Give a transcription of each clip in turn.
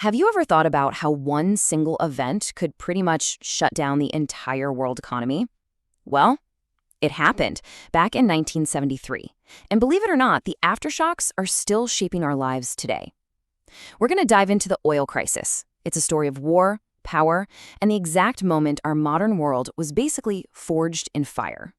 Have you ever thought about how one single event could pretty much shut down the entire world economy? Well, it happened back in 1973. And believe it or not, the aftershocks are still shaping our lives today. We're going to dive into the oil crisis. It's a story of war, power, and the exact moment our modern world was basically forged in fire.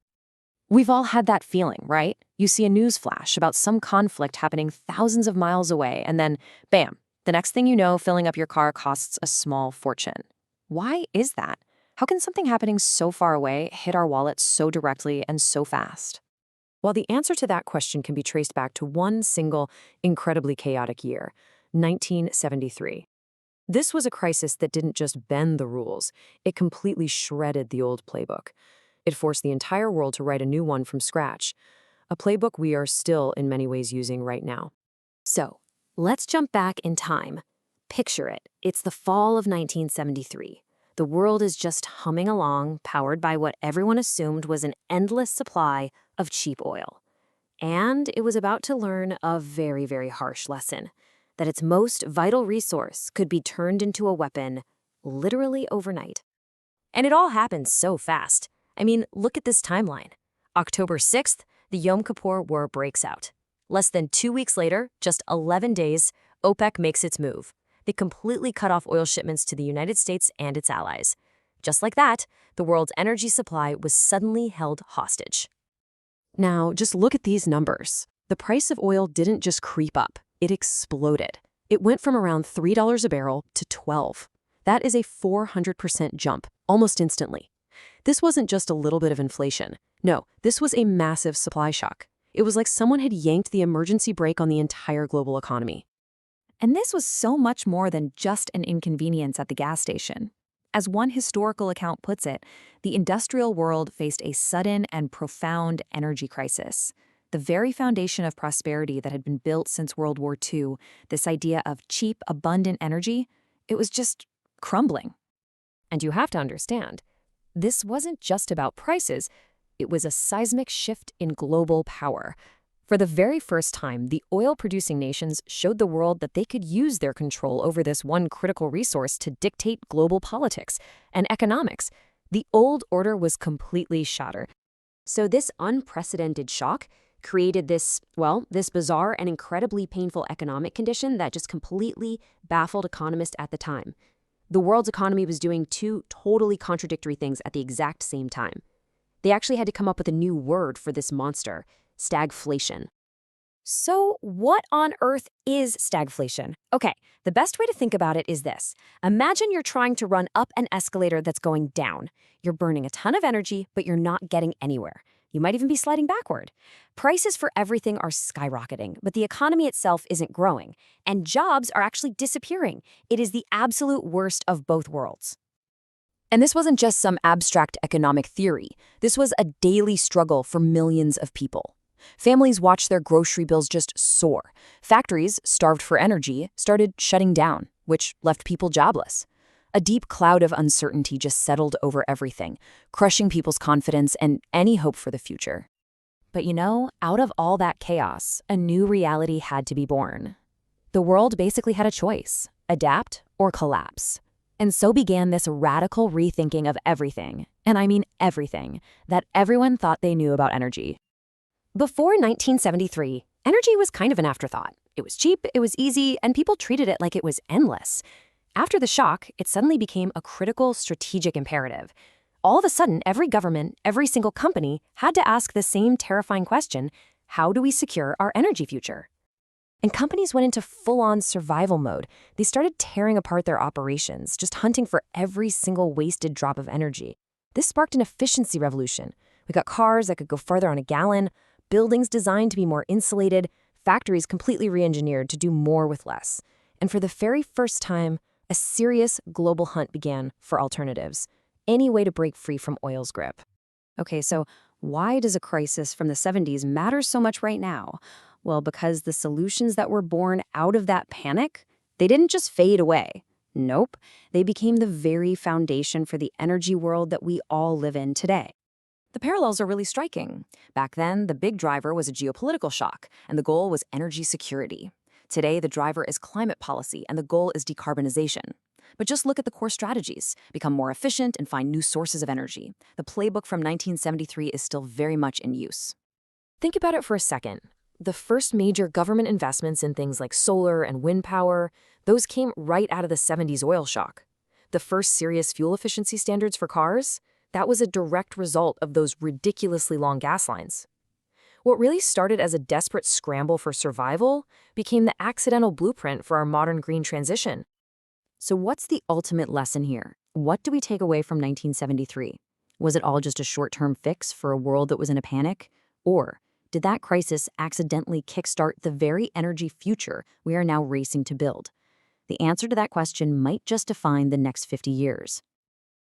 We've all had that feeling, right? You see a news flash about some conflict happening thousands of miles away, and then, bam, the next thing you know, filling up your car costs a small fortune. Why is that? How can something happening so far away hit our wallet so directly and so fast? Well, the answer to that question can be traced back to one single, incredibly chaotic year, 1973. This was a crisis that didn't just bend the rules, it completely shredded the old playbook. It forced the entire world to write a new one from scratch, a playbook we are still in many ways using right now. So, let's jump back in time. Picture it. It's the fall of 1973. The world is just humming along, powered by what everyone assumed was an endless supply of cheap oil. And it was about to learn a very, very harsh lesson, that its most vital resource could be turned into a weapon literally overnight. And it all happened so fast. I mean, look at this timeline. October 6th, the Yom Kippur War breaks out. Less than 2 weeks later, just 11 days, OPEC makes its move. They completely cut off oil shipments to the United States and its allies. Just like that, the world's energy supply was suddenly held hostage. Now, just look at these numbers. The price of oil didn't just creep up, it exploded. It went from around $3 a barrel to $12. That is a 400% jump, almost instantly. This wasn't just a little bit of inflation. No, this was a massive supply shock. It was like someone had yanked the emergency brake on the entire global economy. And this was so much more than just an inconvenience at the gas station. As one historical account puts it, the industrial world faced a sudden and profound energy crisis. The very foundation of prosperity that had been built since World War II, this idea of cheap, abundant energy, it was just crumbling. And you have to understand, this wasn't just about prices, it was a seismic shift in global power. For the very first time, the oil-producing nations showed the world that they could use their control over this one critical resource to dictate global politics and economics. The old order was completely shattered. So this unprecedented shock created this bizarre and incredibly painful economic condition that just completely baffled economists at the time. The world's economy was doing two totally contradictory things at the exact same time. They actually had to come up with a new word for this monster: stagflation. So what on earth is stagflation? Okay, the best way to think about it is this. Imagine you're trying to run up an escalator that's going down. You're burning a ton of energy, but you're not getting anywhere. You might even be sliding backward. Prices for everything are skyrocketing, but the economy itself isn't growing, and jobs are actually disappearing. It is the absolute worst of both worlds. And this wasn't just some abstract economic theory. This was a daily struggle for millions of people. Families watched their grocery bills just soar. Factories, starved for energy, started shutting down, which left people jobless. A deep cloud of uncertainty just settled over everything, crushing people's confidence and any hope for the future. But out of all that chaos, a new reality had to be born. The world basically had a choice: adapt or collapse. And so began this radical rethinking of everything, and I mean everything, that everyone thought they knew about energy. Before 1973, energy was kind of an afterthought. It was cheap, it was easy, and people treated it like it was endless. After the shock, it suddenly became a critical strategic imperative. All of a sudden, every government, every single company had to ask the same terrifying question: how do we secure our energy future? And companies went into full-on survival mode. They started tearing apart their operations, just hunting for every single wasted drop of energy. This sparked an efficiency revolution. We got cars that could go farther on a gallon, buildings designed to be more insulated, factories completely re-engineered to do more with less. And for the very first time, a serious global hunt began for alternatives, any way to break free from oil's grip. Okay, so why does a crisis from the 70s matter so much right now? Well, because the solutions that were born out of that panic, they didn't just fade away. Nope, they became the very foundation for the energy world that we all live in today. The parallels are really striking. Back then, the big driver was a geopolitical shock, and the goal was energy security. Today, the driver is climate policy and the goal is decarbonization. But just look at the core strategies: become more efficient and find new sources of energy. The playbook from 1973 is still very much in use. Think about it for a second. The first major government investments in things like solar and wind power, those came right out of the 70s oil shock. The first serious fuel efficiency standards for cars, that was a direct result of those ridiculously long gas lines. What really started as a desperate scramble for survival became the accidental blueprint for our modern green transition. So what's the ultimate lesson here? What do we take away from 1973? Was it all just a short-term fix for a world that was in a panic? Or did that crisis accidentally kickstart the very energy future we are now racing to build? The answer to that question might just define the next 50 years.